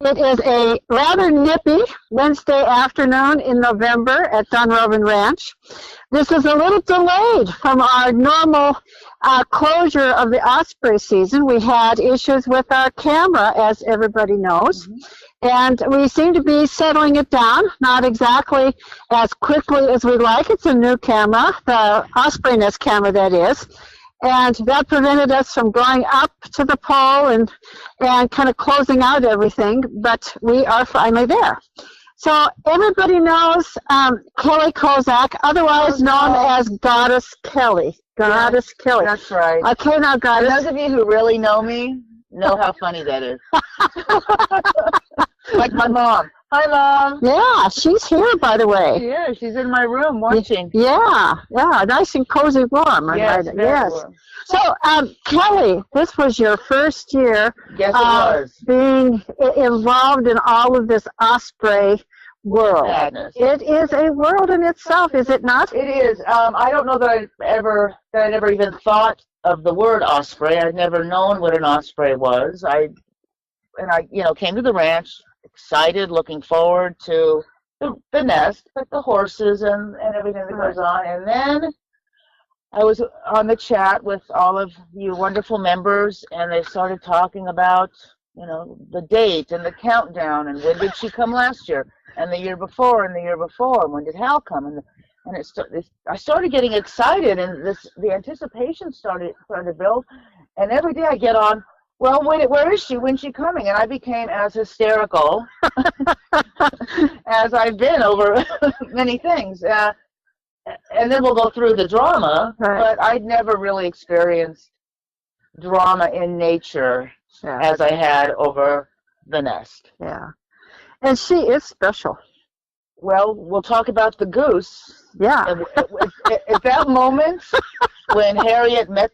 It is a rather nippy Wednesday afternoon in November at Dunrovin Ranch. This is a little delayed from our normal closure of the osprey season. We had issues with our camera, as everybody knows, and we seem to be settling it down, not exactly as quickly as we'd like. It's a new camera, the Osprey Nest camera, that is. And that prevented us from going up to the pole and kind of closing out everything, but we are finally there. So everybody knows Kelly Kozak, otherwise known as Goddess Kelly. Goddess Kelly. That's right. Okay, now Goddess. And those of you who really know me know how funny that is. Like my mom. Hi, Mom. Yeah, she's here, by the way. Yeah, she's in my room watching. Yeah, nice and cozy warm. Yes, yes. Warm. So, Kelly, this was your first year being involved in all of this osprey world. Madness. It is a world in itself, is it not? It is. I don't know that I'd ever even thought of the word osprey. I'd never known what an osprey was. I came to the ranch excited, looking forward to the nest, like the horses and everything that goes on. And then I was on the chat with all of you wonderful members, and they started talking about, the date and the countdown, and when did she come last year, and the year before, and when did Hal come, and I started getting excited, and the anticipation started to build, and every day I get on, well, where is she? When's she coming? And I became as hysterical as I've been over many things. And then we'll go through the drama, but I'd never really experienced drama in nature as I had over the nest. Yeah. And she is special. Well, we'll talk about the goose. Yeah. At that moment, when Harriet met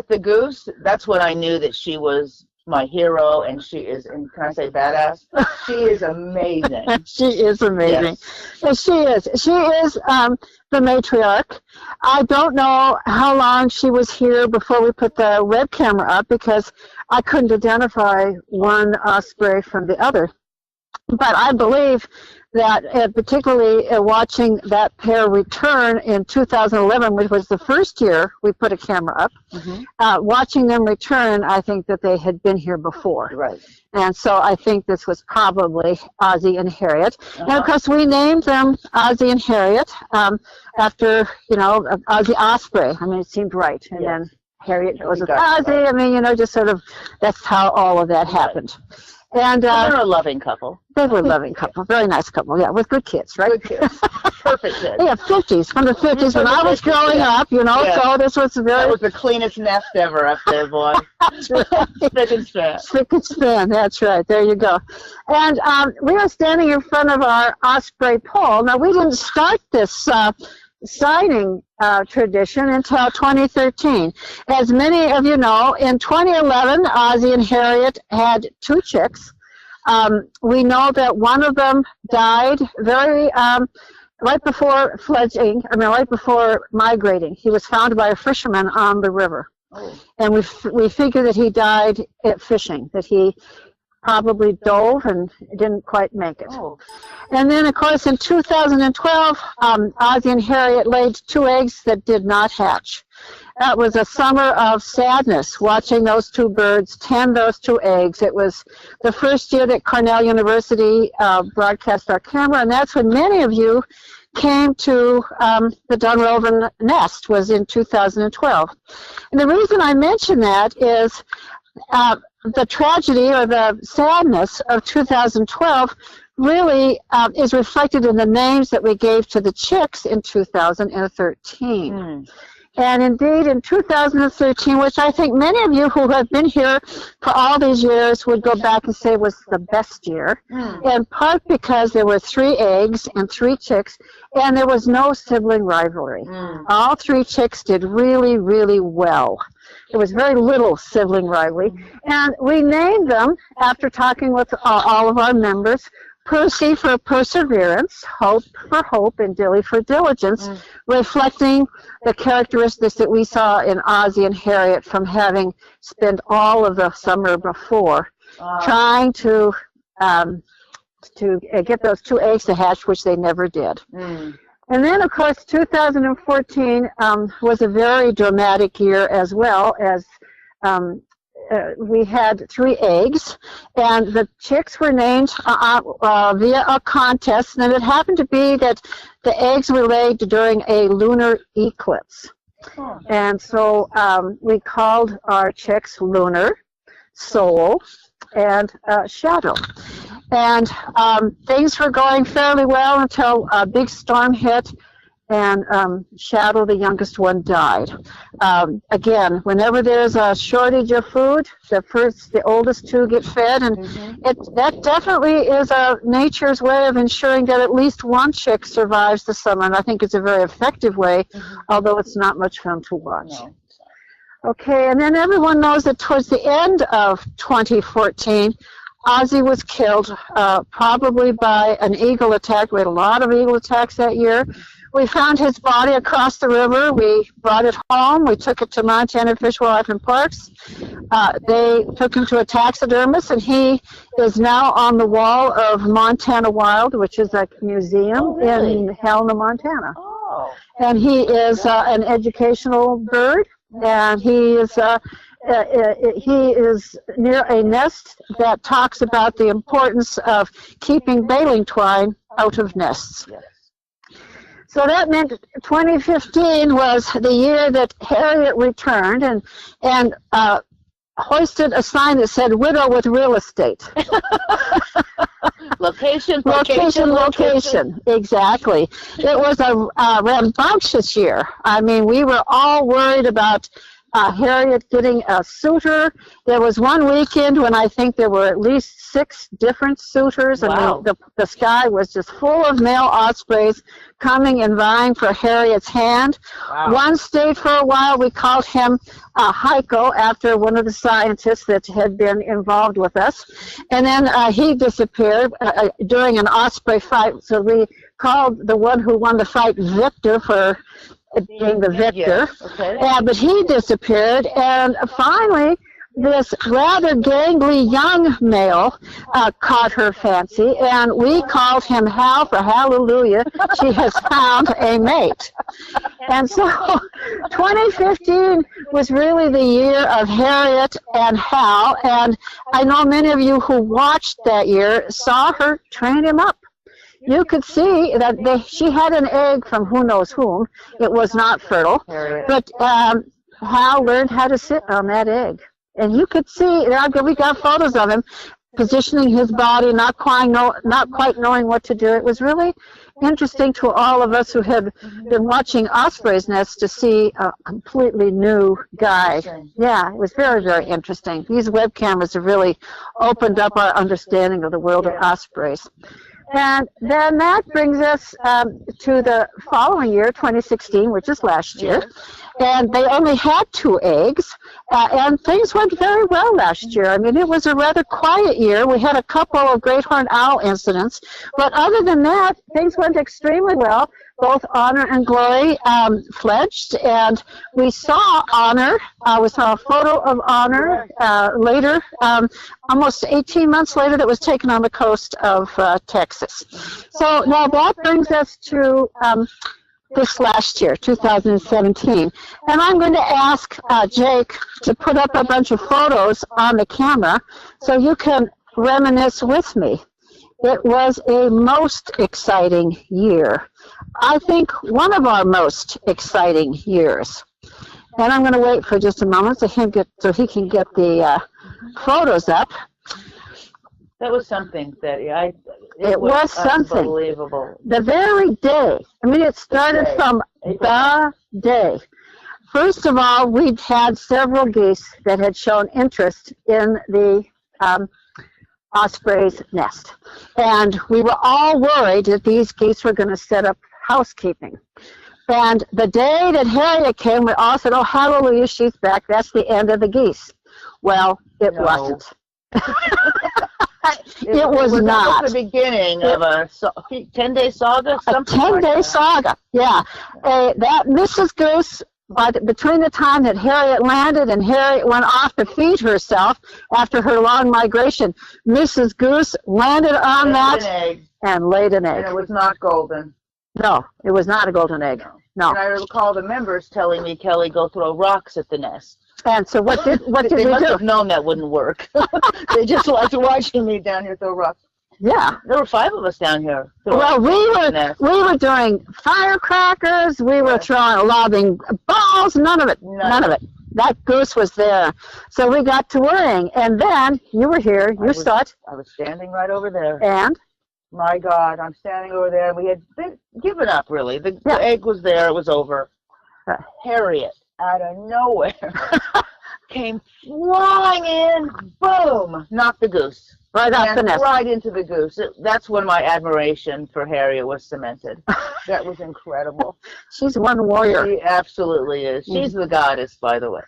the goose, that's when I knew that she was my hero, and she is, and can I say badass? She is amazing. She is amazing. Yes. She is the matriarch. I don't know how long she was here before we put the web camera up, because I couldn't identify one osprey from the other. But I believe that particularly watching that pair return in 2011, which was the first year we put a camera up, watching them return, I think that they had been here before. Right. And so I think this was probably Ozzie and Harriet. And of course we named them Ozzie and Harriet after, Ozzie Osprey. I mean, it seemed right. And then Harriet goes with Ozzie. I mean, just sort of, that's how all of that happened. And they're a loving couple. They were a loving couple, very nice couple, with good kids, right? Good kids, perfect kids. Yeah, 50s, from the 50s when I was growing up, so this was that was the cleanest nest ever up there, boy. That's right. Spick and span. Spick and span, that's right, there you go. And we are standing in front of our osprey pole. Now, we didn't start this signing tradition until 2013. As many of you know, in 2011, Ozzie and Harriet had 2 chicks. We know that one of them died right before fledging, right before migrating. He was found by a fisherman on the river. Oh. And we figure that he died at fishing, that he probably dove and didn't quite make it. Oh. And then, of course, in 2012, Ozzie and Harriet laid 2 eggs that did not hatch. That was a summer of sadness, watching those 2 birds tend those 2 eggs. It was the first year that Cornell University broadcast our camera, and that's when many of you came to the Dunrovin nest, was in 2012. And the reason I mention that is the tragedy or the sadness of 2012 really is reflected in the names that we gave to the chicks in 2013. And indeed, in 2013, which I think many of you who have been here for all these years would go back and say was the best year, in part because there were 3 eggs and 3 chicks, and there was no sibling rivalry. All 3 chicks did really, really well. There was very little sibling rivalry. And we named them, after talking with all of our members, Percy for perseverance, Hope for hope, and Dilly for diligence, reflecting the characteristics that we saw in Ozzie and Harriet from having spent all of the summer before trying to get those 2 eggs to hatch, which they never did. Mm. And then, of course, 2014 was a very dramatic year as well, as we had 3 eggs, and the chicks were named via a contest, and it happened to be that the eggs were laid during a lunar eclipse. Oh. And so we called our chicks Lunar, Soul, and Shadow. And things were going fairly well until a big storm hit, and Shadow, the youngest one, died. Again, whenever there's a shortage of food, the oldest 2 get fed, and that definitely is nature's way of ensuring that at least one chick survives the summer, and I think it's a very effective way, although it's not much fun to watch. No. Okay, and then everyone knows that towards the end of 2014, Ozzy was killed, probably by an eagle attack. We had a lot of eagle attacks that year. We found his body across the river. We brought it home. We took it to Montana Fish, Wildlife, and Parks. They took him to a taxidermist, and he is now on the wall of Montana Wild, which is a museum in Helena, Montana. Oh. And he is an educational bird, and he is near a nest that talks about the importance of keeping baling twine out of nests. Yes. So that meant 2015 was the year that Harriet returned and hoisted a sign that said "Widow with real estate." Location. Exactly. It was a rambunctious year. I mean, we were all worried about Harriet getting a suitor. There was one weekend when I think there were at least 6 different suitors. Wow. I mean, the sky was just full of male ospreys coming and vying for Harriet's hand. Wow. One stayed for a while. We called him Heiko, after one of the scientists that had been involved with us. And then he disappeared during an osprey fight. So we called the one who won the fight Victor for being the victor. Yes. Okay. But he disappeared, and finally this rather gangly young male caught her fancy, and we called him Hal for hallelujah. She has found a mate. And so 2015 was really the year of Harriet and Hal, and I know many of you who watched that year saw her train him up. You could see that she had an egg from who knows whom. It was not fertile, but Hal learned how to sit on that egg. And you could see, we got photos of him positioning his body, not quite knowing what to do. It was really interesting to all of us who had been watching osprey's nests to see a completely new guy. Yeah, it was very, very interesting. These web cameras have really opened up our understanding of the world of ospreys. And then that brings us to the following year, 2016, which is last year. And they only had 2 eggs, and things went very well last year. I mean, it was a rather quiet year. We had a couple of great horned owl incidents, but other than that, things went extremely well. Both Honor and Glory fledged, and we saw Honor. We saw a photo of Honor later, almost 18 months later, that was taken on the coast of Texas. So now that brings us to this last year, 2017. And I'm going to ask Jake to put up a bunch of photos on the camera so you can reminisce with me. It was a most exciting year. I think one of our most exciting years. And I'm going to wait for just a moment so he can get the photos up. That was something, Betty. It was something. Unbelievable. The very day. I mean, it started from the day. First of all, we'd had several geese that had shown interest in the osprey's nest. And we were all worried that these geese were going to set up housekeeping. And the day that Harriet came, we all said, oh, hallelujah, she's back. That's the end of the geese. Well, it wasn't. It was not. The beginning of a 10-day saga? A 10-day saga, yeah. That Mrs. Goose but between the time that Harriet landed and Harriet went off to feed herself after her long migration, Mrs. Goose landed on that and laid an egg. And it was not golden. No, it was not a golden egg. No. And I recall the members telling me, Kelly, go throw rocks at the nest. And so what did we do? They must have known that wouldn't work. They just liked watching me down here throw rocks. Yeah. There were 5 of us down here. Well, we were doing firecrackers. We were throwing, lobbing balls. None of it. None of it. That goose was there. So we got to worrying. And then you were here. You saw it. I was standing right over there. And? My God, I'm standing over there. We had given up, really. The egg was there. It was over. Harriet, out of nowhere, came flying in. Boom! Knocked the goose. Right off the nest. Right into the goose. That's when my admiration for Harriet was cemented. That was incredible. She's one warrior. She absolutely is. She's the goddess, by the way.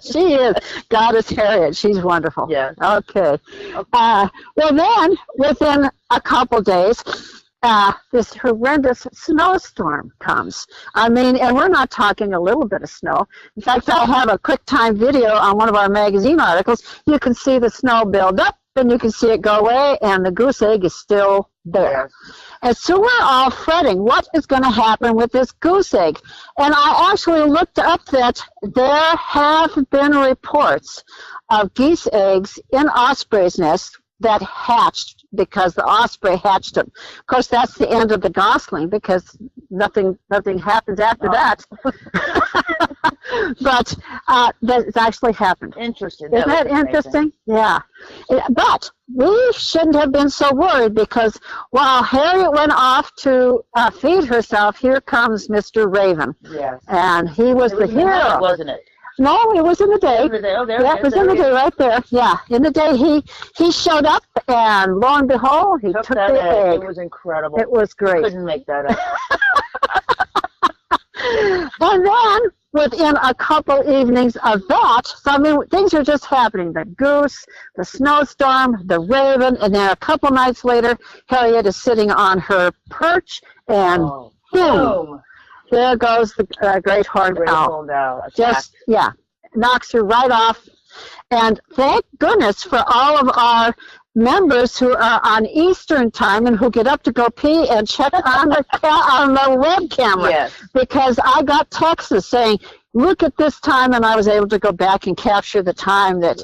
She is. Goddess Harriet. She's wonderful. Yes. Okay. Well, then, within a couple days, this horrendous snowstorm comes. I mean, and we're not talking a little bit of snow. In fact, I have a QuickTime video on one of our magazine articles. You can see the snow build up, and you can see it go away, and the goose egg is still there. Yes. And so we're all fretting, what is going to happen with this goose egg? And I actually looked up that there have been reports of geese eggs in osprey's nests that hatched because the osprey hatched them. Of course, that's the end of the gosling because nothing happens after that. But that's actually happened. Interesting. Isn't that interesting? Yeah. But we shouldn't have been so worried because while Harriet went off to feed herself, here comes Mr. Raven. Yes. And he was the hero. Night, wasn't it? No, it was in the day. In the day. Oh, there it was in the day right there. Yeah, in the day he showed up, and lo and behold, he took the egg. It was incredible. It was great. Couldn't make that up. And then, within a couple evenings of that, so I mean, things are just happening. The goose, the snowstorm, the raven, and then a couple nights later, Harriet is sitting on her perch, and boom. There goes the great horned owl. Just, knocks her right off. And thank goodness for all of our members who are on Eastern time and who get up to go pee and check on the web camera. Yes. Because I got texts saying, look at this time, and I was able to go back and capture the time that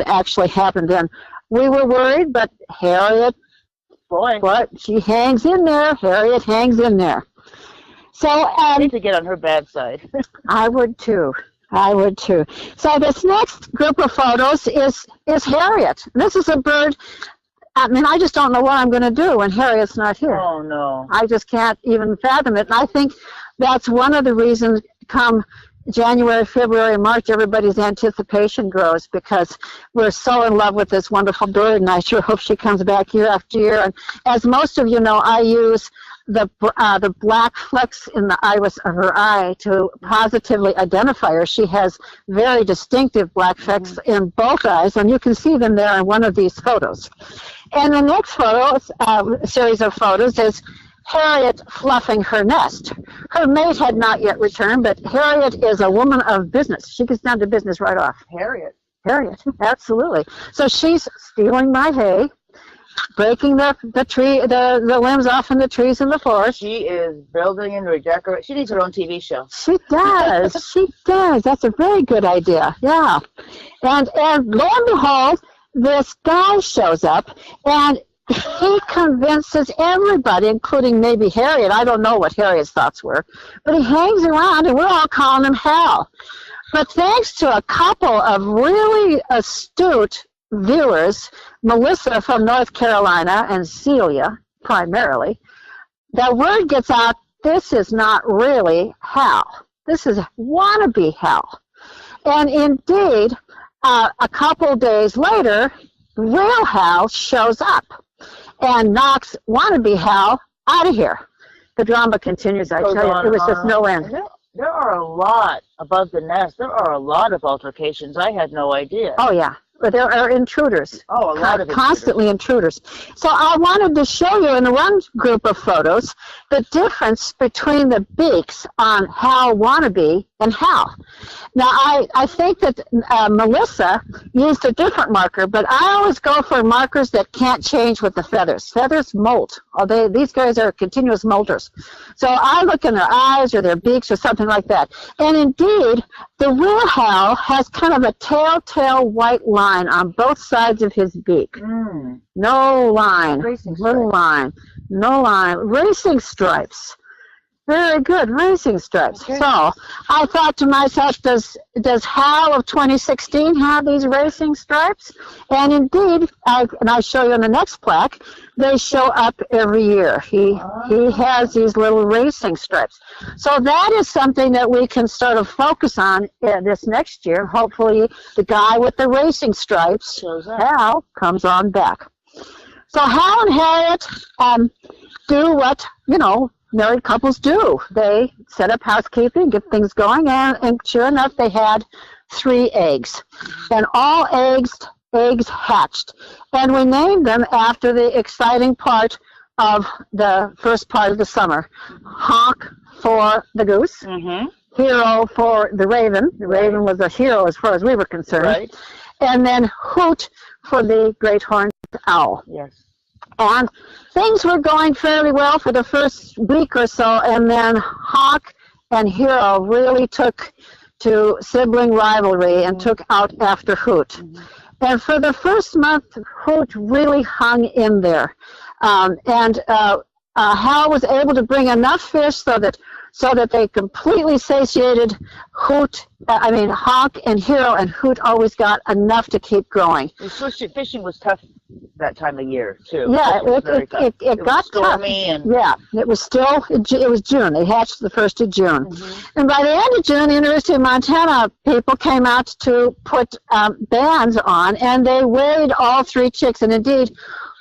actually happened. And we were worried, but Harriet, she hangs in there. Harriet hangs in there. So I need to get on her bad side. I would too. So this next group of photos is Harriet. This is a bird. I mean, I just don't know what I'm going to do when Harriet's not here. Oh, no. I just can't even fathom it. And I think that's one of the reasons come January, February, March, everybody's anticipation grows because we're so in love with this wonderful bird, and I sure hope she comes back year after year. And as most of you know, I use the black flecks in the iris of her eye to positively identify her. She has very distinctive black flecks in both eyes, and you can see them there in one of these photos. And the next photo, series of photos, is Harriet fluffing her nest. Her mate had not yet returned, but Harriet is a woman of business. She gets down to business right off. Harriet, absolutely. So she's stealing my hay, breaking the limbs off in the trees in the forest. She is building and redecorating. She needs her own TV show. She does. She does. That's a very good idea. Yeah. And lo and behold, this guy shows up, and he convinces everybody, including maybe Harriet. I don't know what Harriet's thoughts were, but he hangs around, and we're all calling him Hal. But thanks to a couple of really astute viewers, Melissa from North Carolina and Celia primarily, the word gets out, this is not really Hal. This is wannabe Hal. And indeed, a couple days later, real Hal shows up and knocks wannabe Hal out of here. The drama continues, I tell you. It was just no end. There are a lot above the nest. There are a lot of altercations. I had no idea. Oh, yeah. But there are intruders. Oh, a lot of constantly intruders. So I wanted to show you in one group of photos the difference between the beaks on Hal wannabe and how. Now, I think that Melissa used a different marker, but I always go for markers that can't change with the feathers. Feathers molt. These guys are continuous molters. So I look in their eyes or their beaks or something like that. And indeed, the Wilhow has kind of a telltale white line on both sides of his beak. No line. Little line. No line. Racing stripes. Very good, racing stripes. Okay. So I thought to myself, does Hal of 2016 have these racing stripes? And indeed, and I'll show you on the next plaque, they show up every year. He has these little racing stripes. So that is something that we can sort of focus on this next year. Hopefully the guy with the racing stripes, Hal, comes on back. So Hal and Harriet do what, married couples do. They set up housekeeping, get things going, and sure enough, they had 3 eggs. And all eggs hatched. And we named them after the exciting part of the first part of the summer. Honk for the goose, Hero for the raven. The raven was a hero as far as we were concerned. Right. And then Hoot for the great horned owl. Yes. And things were going fairly well for the first week or so, and then Hawk and Hero really took to sibling rivalry and took out after Hoot. And for the first month, Hoot really hung in there. And Hal was able to bring enough fish so that they completely satiated Hawk and Hero, and Hoot always got enough to keep growing. Fishing was tough that time of year too. Yeah, it got tough. Yeah, it was June. They hatched the 1st of June. And by the end of June, the University of Montana people came out to put bands on, and they weighed all 3 chicks, and indeed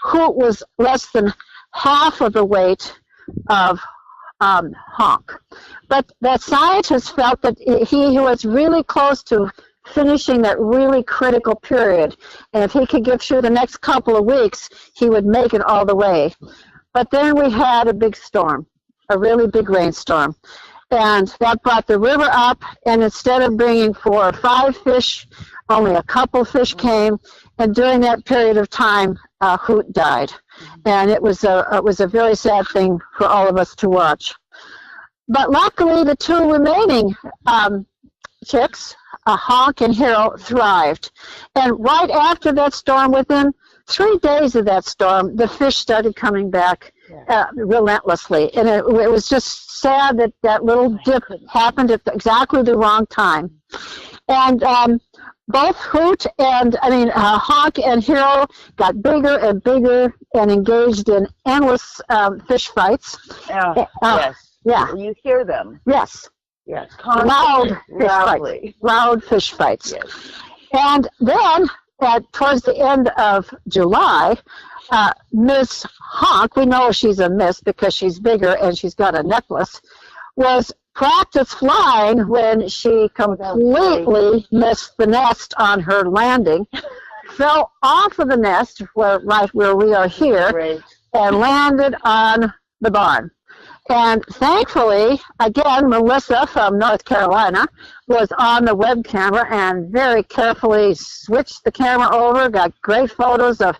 Hoot was less than half of the weight of Honk. But the scientists felt that he was really close to finishing that really critical period, and if he could get through the next couple of weeks, he would make it all the way. But then we had a big storm, a really big rainstorm, and that brought the river up, and instead of bringing 4 or 5 fish, only a couple fish came, and during that period of time, Hoot died. And it was a very sad thing for all of us to watch. But luckily, the 2 remaining chicks, Honk and Hero, thrived. And right after that storm, within 3 days of that storm, the fish started coming back relentlessly. And it was just sad that that little dip happened at exactly the wrong time. And both Honk and Hero got bigger and bigger and engaged in endless fish fights. Yes. Yeah. You hear them. Yes. Yes. Loud fish fights. Yes. And then, towards the end of July, Miss Honk, we know she's a miss because she's bigger and she's got a necklace, was practice flying when she completely missed the nest on her landing, fell off of the nest right where we are here, and landed on the barn. And thankfully, again, Melissa from North Carolina was on the web camera and very carefully switched the camera over, got great photos of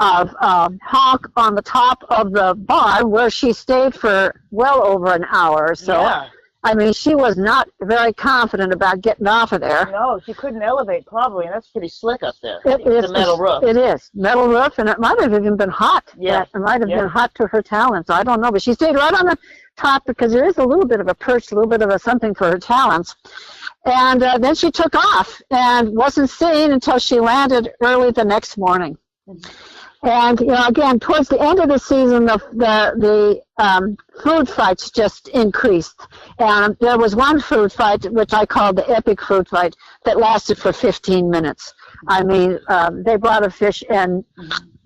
Honk on the top of the barn where she stayed for well over an hour or so. Yeah. I mean, she was not very confident about getting off of there. No, she couldn't elevate probably, and that's pretty slick up there. It's a metal roof. It is. Metal roof, and it might have even been hot. Yeah. It might have been hot to her talons. I don't know, but she stayed right on the top because there is a little bit of a perch, a little bit of a something for her talons. And then she took off and wasn't seen until she landed early the next morning. And, again, towards the end of the season, the food fights just increased. And there was one food fight, which I called the epic food fight, that lasted for 15 minutes. I mean, they brought a fish, and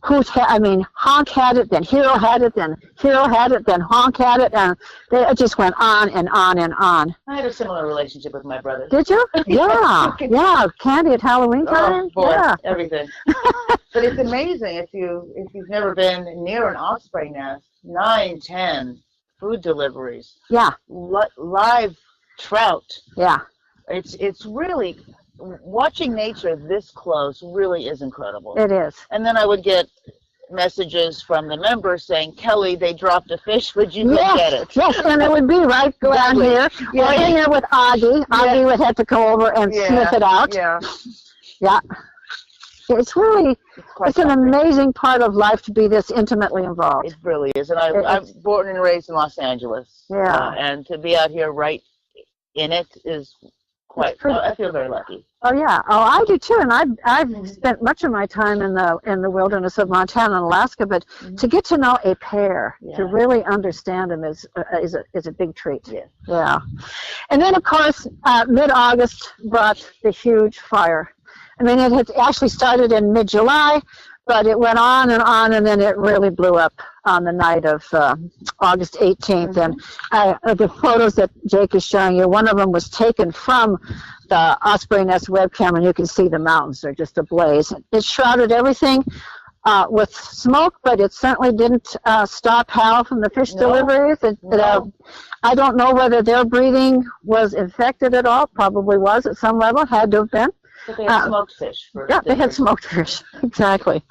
Honk had it, then Hero had it, then Hero had it, then Honk had it, and it just went on and on and on. I had a similar relationship with my brother. Did you? Yeah, yeah. Candy at Halloween time. Oh boy, yeah. Everything. But it's amazing if you've never been near an osprey nest. 9, 10 food deliveries. Yeah. Live trout. Yeah. It's really, watching nature this close really is incredible. It is. And then I would get messages from the members saying, Kelly, they dropped a fish. Would you go get it? Yes, and it would be right around here. Yeah. Or in here with Augie. Augie would have to go over and sniff it out. Yeah. Yeah. It's really, it's an amazing part of life to be this intimately involved. It really is. And I'm born and raised in Los Angeles. Yeah. And to be out here right in it is quite, I feel very lucky. Oh yeah, oh I do too, and I've spent much of my time in the wilderness of Montana and Alaska, but to get to know a pair, to really understand them is a big treat. Yeah. Yeah, and then of course mid-August brought the huge fire. I mean, it had actually started in mid-July, but it went on, and then it really blew up on the night of August 18th. And the photos that Jake is showing you, one of them was taken from the Osprey Nest webcam, and you can see the mountains. They're just ablaze. It shrouded everything with smoke, but it certainly didn't stop Hal from the fish deliveries. I don't know whether their breathing was infected at all. Probably was at some level, had to have been. But they had smoked fish. They had smoked fish, exactly.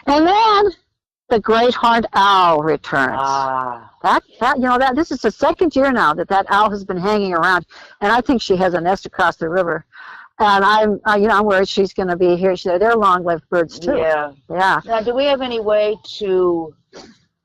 And then the great horned owl returns. This is the second year now that owl has been hanging around, and I think she has a nest across the river. And I'm worried she's going to be here. They're long-lived birds too. Yeah. Yeah. Now, do we have any way to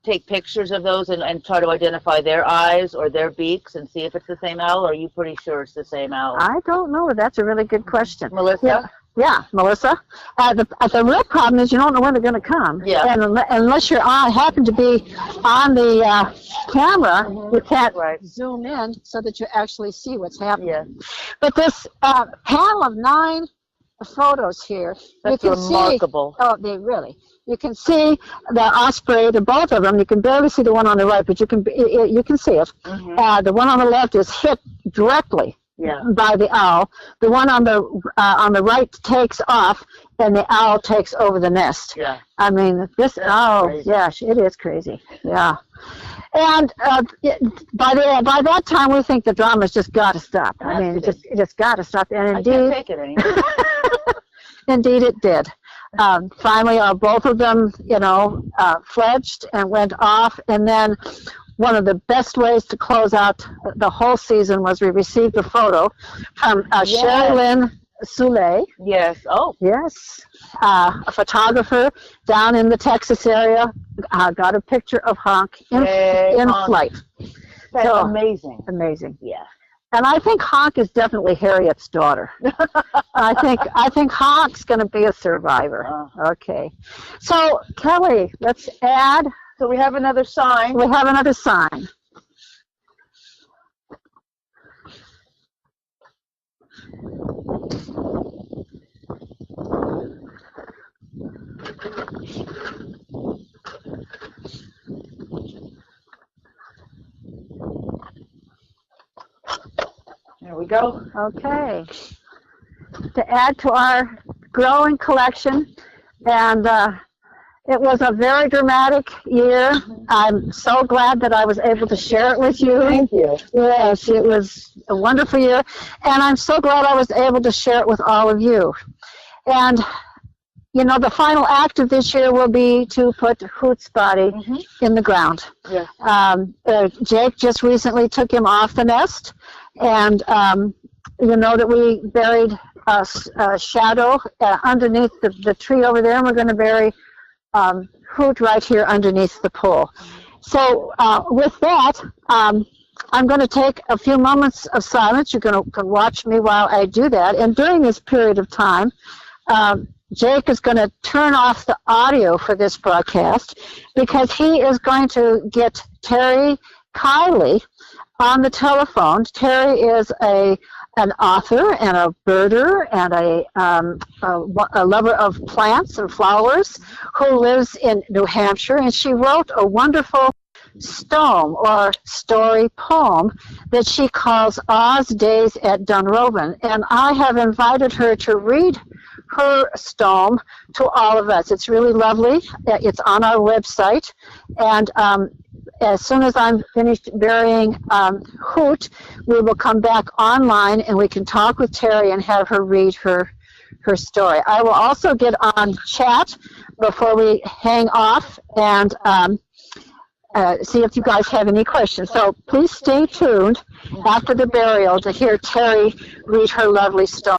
take pictures of those and try to identify their eyes or their beaks and see if it's the same owl, or are you pretty sure it's the same owl? I don't know. That's a really good question. Melissa? Yeah, Melissa. The real problem is you don't know when they're going to come. Yeah. And unless your eye happen to be on the camera, you can't zoom in so that you actually see what's happening. Yeah. But this panel of 9 photos here, that's you can remarkable. See, you can see the osprey, the both of them. You can barely see the one on the right, but you can see it. The one on the left is hit directly by the owl. The one on the right takes off, and the owl takes over the nest. Yeah. I mean, this owl, it is crazy. Yeah. And by that time, we think the drama's just got to stop. I mean, it just got to stop. And indeed, I can't take it anymore. Indeed, it did. Finally, both of them, fledged and went off. And then one of the best ways to close out the whole season was we received a photo from Sherilyn Soule. Yes. Oh. Yes. A photographer down in the Texas area got a picture of Honk in flight. That's amazing. Amazing. Yeah. And I think Honk is definitely Harriet's daughter. I think Honk's going to be a survivor. Okay. So, Kelly, let's add. So we have another sign. We have another sign. There we go. Okay. To add to our growing collection, and it was a very dramatic year. I'm so glad that I was able to share it with you. Thank you. Yes, it was a wonderful year, and I'm so glad I was able to share it with all of you. And the final act of this year will be to put Hoot's body in the ground. Yeah. Jake just recently took him off the nest, and that we buried a shadow underneath the tree over there, and we're going to bury Hoot right here underneath the pool. So with that, I'm going to take a few moments of silence. You're going to watch me while I do that, and during this period of time, Jake is going to turn off the audio for this broadcast because he is going to get Terry Kiley on the telephone. Terry is an author and a birder and a lover of plants and flowers who lives in New Hampshire, and she wrote a wonderful stome or story poem that she calls Oz Days at Dunrovin, and I have invited her to read her stome to all of us. It's really lovely. It's on our website, and as soon as I'm finished burying Hoot, we will come back online and we can talk with Terry and have her read her story. I will also get on chat before we hang off and see if you guys have any questions. So please stay tuned after the burial to hear Terry read her lovely story.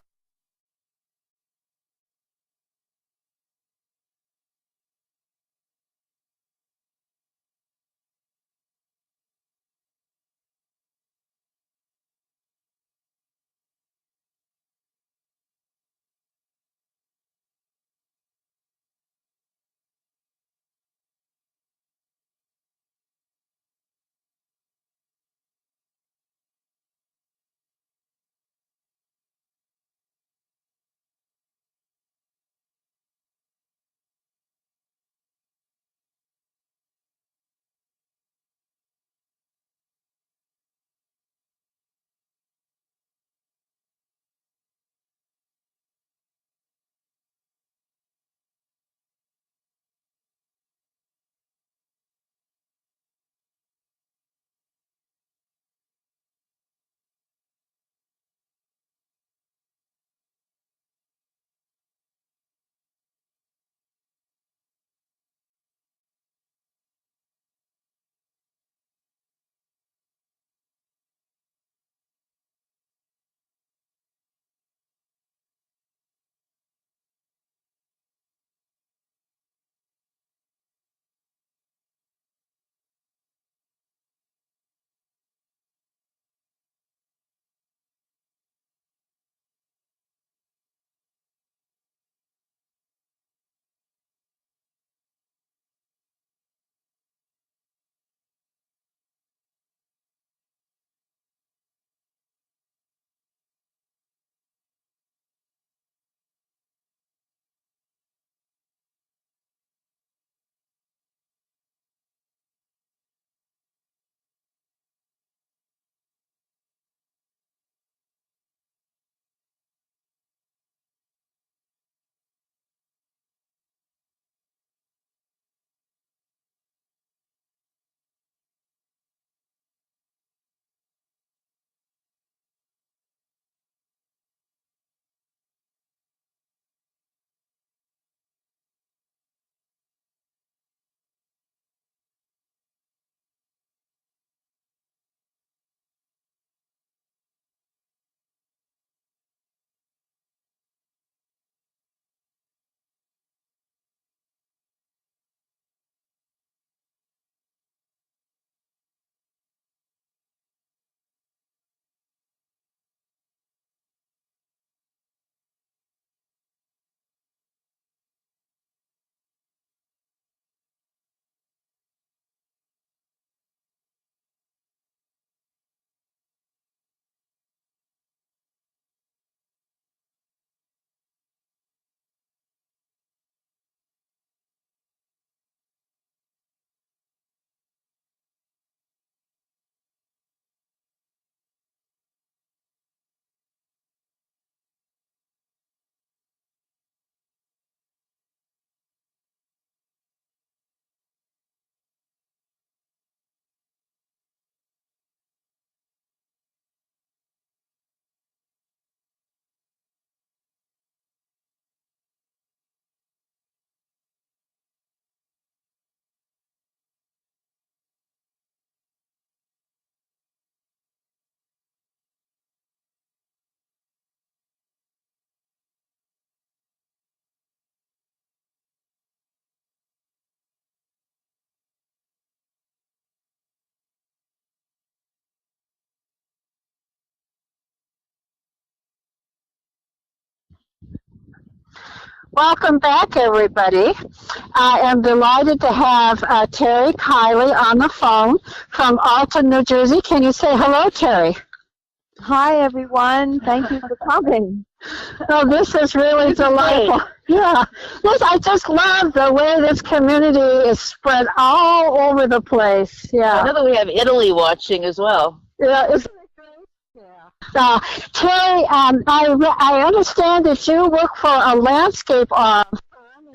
Welcome back, everybody. I am delighted to have Terry Kiley on the phone from Alton, New Jersey. Can you say hello, Terry? Hi, everyone. Thank you for coming. Oh, this is really delightful. Yeah, yes, I just love the way this community is spread all over the place. Yeah. I know that we have Italy watching as well. Yeah, isn't it great? Yeah. Terry, I understand that you work for a landscape firm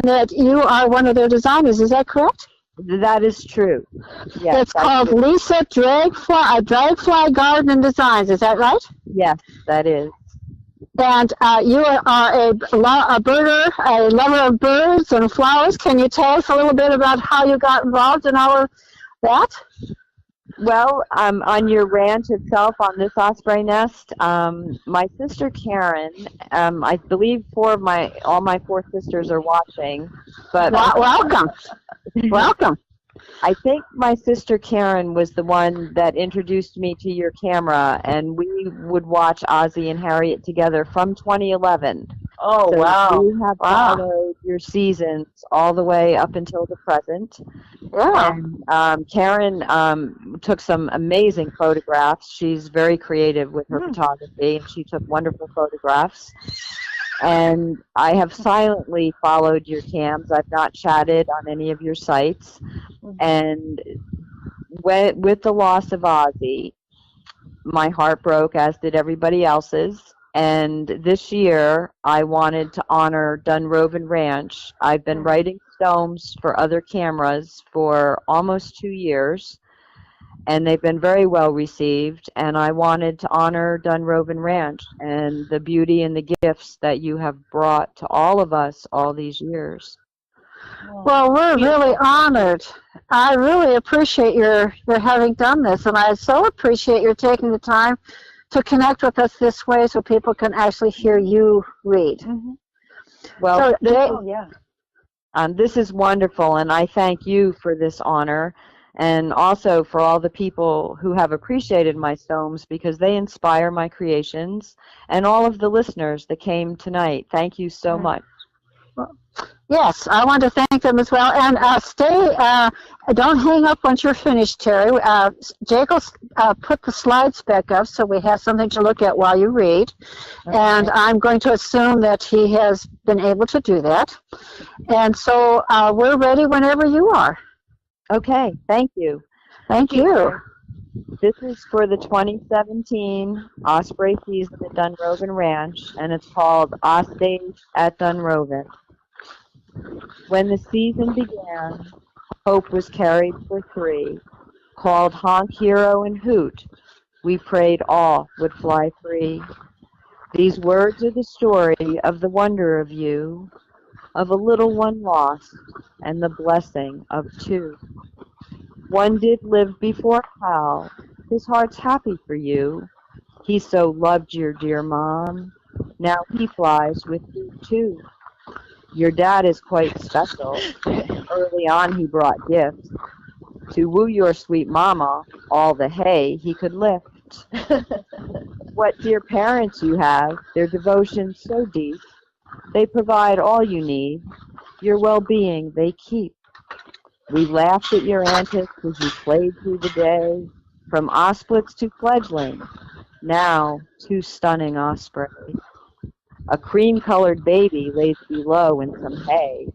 and that you are one of their designers. Is that correct? That is true. Yes, It's called true. Lisa Dragfly Garden and Designs. Is that right? Yes, that is. And you are a birder, a lover of birds and flowers. Can you tell us a little bit about how you got involved in all of that? Well, on your ranch itself, on this osprey nest, my sister Karen, I believe all my four sisters are watching, but Welcome. Welcome. I think my sister Karen was the one that introduced me to your camera, and we would watch Ozzie and Harriet together from 2011. Oh, So wow. we have followed your seasons all the way up until the present. Yeah. And Karen took some amazing photographs. She's very creative with her photography, and she took wonderful photographs. And I have silently followed your cams. I've not chatted on any of your sites. And with the loss of Ozzie, my heart broke, as did everybody else's. And this year, I wanted to honor Dunrovin Ranch. I've been writing stones for other cameras for almost 2 years, and they've been very well received. And I wanted to honor Dunrovin Ranch and the beauty and the gifts that you have brought to all of us all these years. Well, we're really honored. I really appreciate your having done this, and I so appreciate your taking the time to connect with us this way so people can actually hear you read. Well, So, this is wonderful, and I thank you for this honor, and also for all the people who have appreciated my stones, because they inspire my creations, and all of the listeners that came tonight. Thank you so much. yes, I want to thank them as well. And don't hang up once you're finished, Terry. Jake will put the slides back up so we have something to look at while you read. Okay. And I'm going to assume that he has been able to do that. And so we're ready whenever you are. Okay, thank you. Thank you. This is for the 2017 Osprey season at Dunrovin Ranch, and it's called Osprey at Dunrovin. When the season began, hope was carried for three, called honk, hero, and hoot. We prayed all would fly free. These words are the story of the wonder of you, of a little one lost, and the blessing of two. One did live before Hal. His heart's happy for you. He so loved your dear mom. Now he flies with you too. Your dad is quite special. Early on he brought gifts. To woo your sweet mama, all the hay he could lift. What dear parents you have, their devotion so deep. They provide all you need. Your well-being they keep. We laughed at your antics as you played through the day, from osprits to fledgling, now 2 stunning osprey. A cream-colored baby lays below in some hay.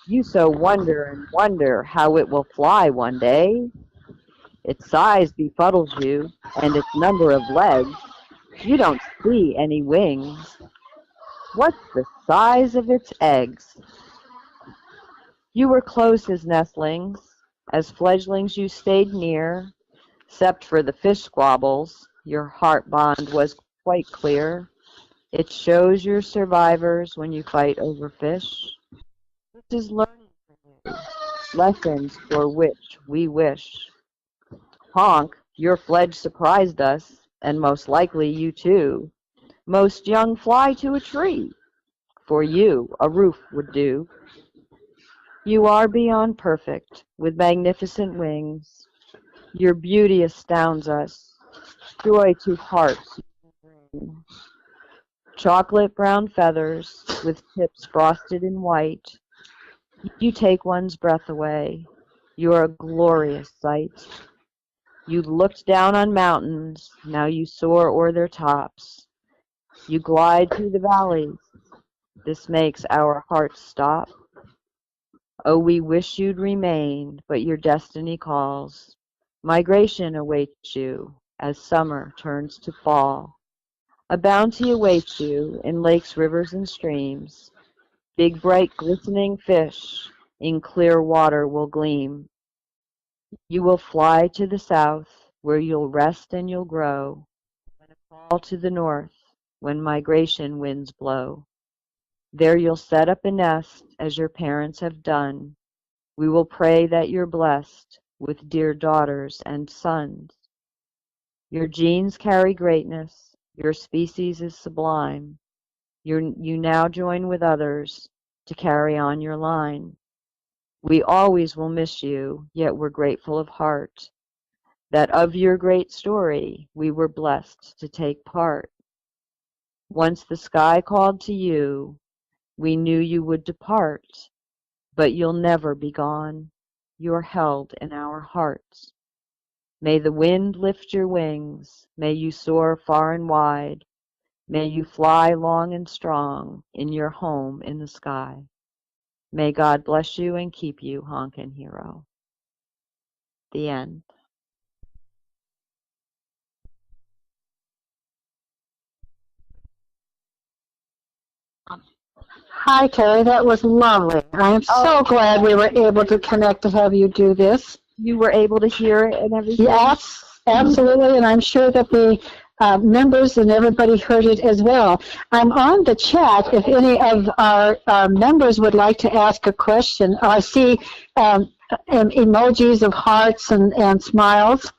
You so wonder and wonder how it will fly one day. Its size befuddles you, and its number of legs. You don't see any wings. What's the size of its eggs? You were close as nestlings. As fledglings you stayed near. Except for the fish squabbles, your heart bond was quite clear. It shows you're survivors when you fight over fish. This is learning for you, lessons for which we wish. Honk, your fledge surprised us, and most likely you too. Most young fly to a tree. For you, a roof would do. You are beyond perfect, with magnificent wings. Your beauty astounds us. Joy to hearts you bring. Chocolate brown feathers, with tips frosted in white. You take one's breath away. You're a glorious sight. You looked down on mountains, now you soar o'er their tops. You glide through the valleys. This makes our hearts stop. Oh, we wish you'd remain, but your destiny calls. Migration awaits you as summer turns to fall. A bounty awaits you in lakes, rivers, and streams. Big, bright, glistening fish in clear water will gleam. You will fly to the south, where you'll rest and you'll grow, and crawl to the north, when migration winds blow. There you'll set up a nest, as your parents have done. We will pray that you're blessed with dear daughters and sons. Your genes carry greatness, your species is sublime. You now join with others to carry on your line. We always will miss you, yet we're grateful of heart that of your great story we were blessed to take part. Once the sky called to you, we knew you would depart, but you'll never be gone. You're held in our hearts. May the wind lift your wings, may you soar far and wide, may you fly long and strong in your home in the sky. May God bless you and keep you, honkin' hero. The end. Hi, Terry. That was lovely. I am so glad we were able to connect to have you do this. You were able to hear it and everything? Yes, absolutely, and I'm sure that the members and everybody heard it as well. I'm on the chat if any of our members would like to ask a question. I see emojis of hearts and smiles.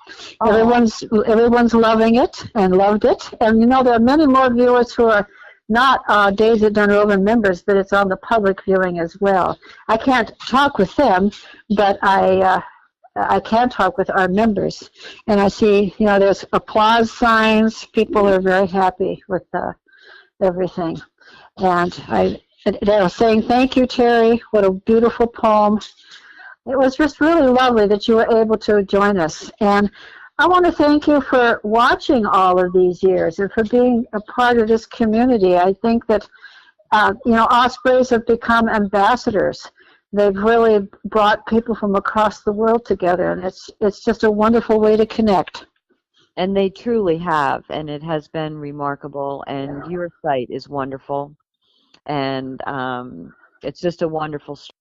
Everyone's loving it and loved it. And you know, there are many more viewers who are not Days at Dunrovin members, but it's on the public viewing as well. I can't talk with them, but I can talk with our members. And I see, you know, there's applause signs. People are very happy with everything. And they were saying, thank you, Terry. What a beautiful poem. It was just really lovely that you were able to join us. And I want to thank you for watching all of these years and for being a part of this community. I think that, you know, ospreys have become ambassadors. They've really brought people from across the world together, and it's just a wonderful way to connect. And they truly have, and it has been remarkable, and your site is wonderful. And it's just a wonderful story.